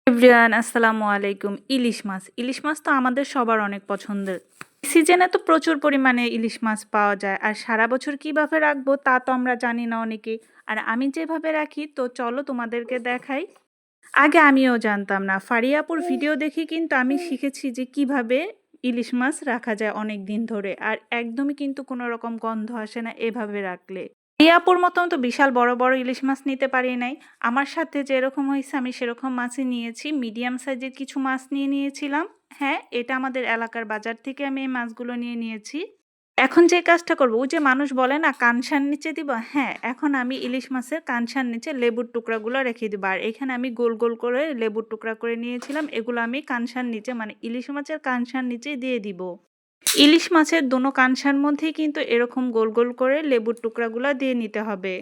Everyone আসসালামু আলাইকুম। ইলিশ মাছ তো আমাদের সবার অনেক পছন্দের। সিজনে তো প্রচুর পরিমাণে ইলিশ মাছ পাওয়া যায়, আর সারা বছর কিভাবে রাখবো তা তো আমরা জানি না অনেকেই। আর আমি যেভাবে রাখি তো চলো তোমাদেরকে দেখাই। আগে আমিও জানতাম না, ফারিয়া আপুর ভিডিও দেখে কিন্তু আমি শিখেছি যে কিভাবে ইলিশ মাছ রাখা যায় অনেক দিন ধরে, আর একদমই কিন্তু কোনো রকম গন্ধ আসে না এভাবে রাখলে। ফারিয়া আপুর মতন তো বিশাল বড় বড় ইলিশ মাছ নিতে পারি নাই। আমার সাথে যেরকম হয়েছে আমি সেরকম মাছই নিয়েছি, মিডিয়াম সাইজের কিছু মাছ নিয়ে নিয়েছিলাম। হ্যাঁ, এটা আমাদের এলাকার বাজার থেকে আমি এই মাছগুলো নিয়ে নিয়েছি। এখন যে কাজটা করব, ওই যে মানুষ বলে না কানসার নিচে দিব, হ্যাঁ এখন আমি ইলিশ মাছের কানসার নিচে লেবুর টুকরাগুলো রেখে দিব। আর এখানে আমি গোল গোল করে লেবুর টুকরা করে নিয়েছিলাম, এগুলো আমি কানসার নিচে মানে ইলিশ মাছের কানসার নিচে দিয়ে দিব। ইলিশ মাছের দোনো কানসার মধ্যেই কিন্তু এরকম গোল গোল করে লেবুর টুকরাগুলো দিয়ে নিতে হবে।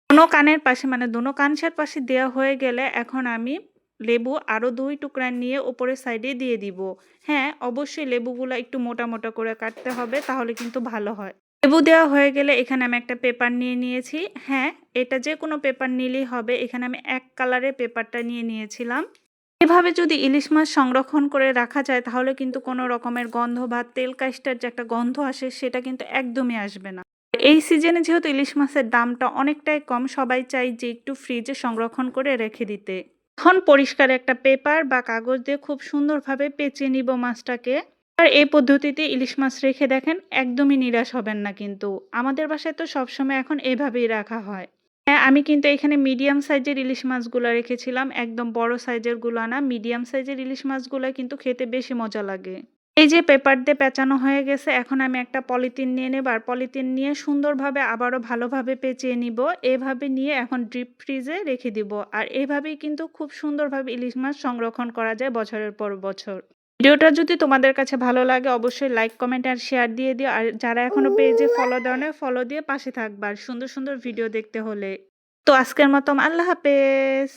দোনো কানের পাশে মানে দোনো কানসার পাশে দেওয়া হয়ে গেলে এখন আমি লেবু আরও 2 টুকরা নিয়ে উপরের সাইডে দিয়ে দিব। হ্যাঁ, অবশ্যই লেবুগুলো একটু মোটা মোটা করে কাটতে হবে, তাহলে কিন্তু ভালো হয়। লেবু দেওয়া হয়ে গেলে এখানে আমি একটা পেপার নিয়ে নিয়েছি। হ্যাঁ, এটা যে কোনো পেপার নিলেই হবে। এখানে আমি এক কালারের পেপারটা নিয়ে নিয়েছিলাম। এভাবে যদি ইলিশ মাছ সংরক্ষণ করে রাখা যায় তাহলে কিন্তু কোনো রকমের গন্ধ বা তেল কাইষ্টার যে একটা গন্ধ আসে সেটা কিন্তু একদমই আসবে না। এই সিজনে যেহেতু ইলিশ মাছের দামটা অনেকটাই কম, সবাই চাই যে একটু ফ্রিজে সংরক্ষণ করে রেখে দিতে। এখন পরিষ্কার একটা পেপার বা কাগজ দিয়ে খুব সুন্দরভাবে পেঁচিয়ে নিব মাছটাকে। আর এই পদ্ধতিতে ইলিশ মাছ রেখে দেখেন, একদমই নিরাশ হবেন না কিন্তু। আমাদের বাসায় তো সবসময় এখন এভাবেই রাখা হয়। হ্যাঁ, আমি কিন্তু এখানে মিডিয়াম সাইজের ইলিশ মাছগুলো রেখেছিলাম, একদম বড় সাইজের গুলো না। মিডিয়াম সাইজের ইলিশ মাছগুলো কিন্তু খেতে বেশি মজা লাগে। এই যে পেপার দিয়ে পেঁচানো হয়ে গেছে, এখন আমি একটা পলিথিন নিয়ে নেব, আর পলিথিন নিয়ে সুন্দরভাবে আবারও ভালোভাবে পেঁচিয়ে নিব। এভাবে নিয়ে এখন ডিপ ফ্রিজে রেখে দিব। আর এভাবেই কিন্তু খুব সুন্দরভাবে ইলিশ মাছ সংরক্ষণ করা যায় বছরের পর বছর। ভিডিওটা যদি তোমাদের কাছে ভালো লাগে অবশ্যই লাইক কমেন্ট আর শেয়ার দিয়ে দিও। আর যারা এখনো পেজে ফলো দেওয়া নেই ফলো দিয়ে পাশে থাকবা, আর সুন্দর সুন্দর ভিডিও দেখতে হলে। তো আজকের মতো আল্লাহ হাফেজ।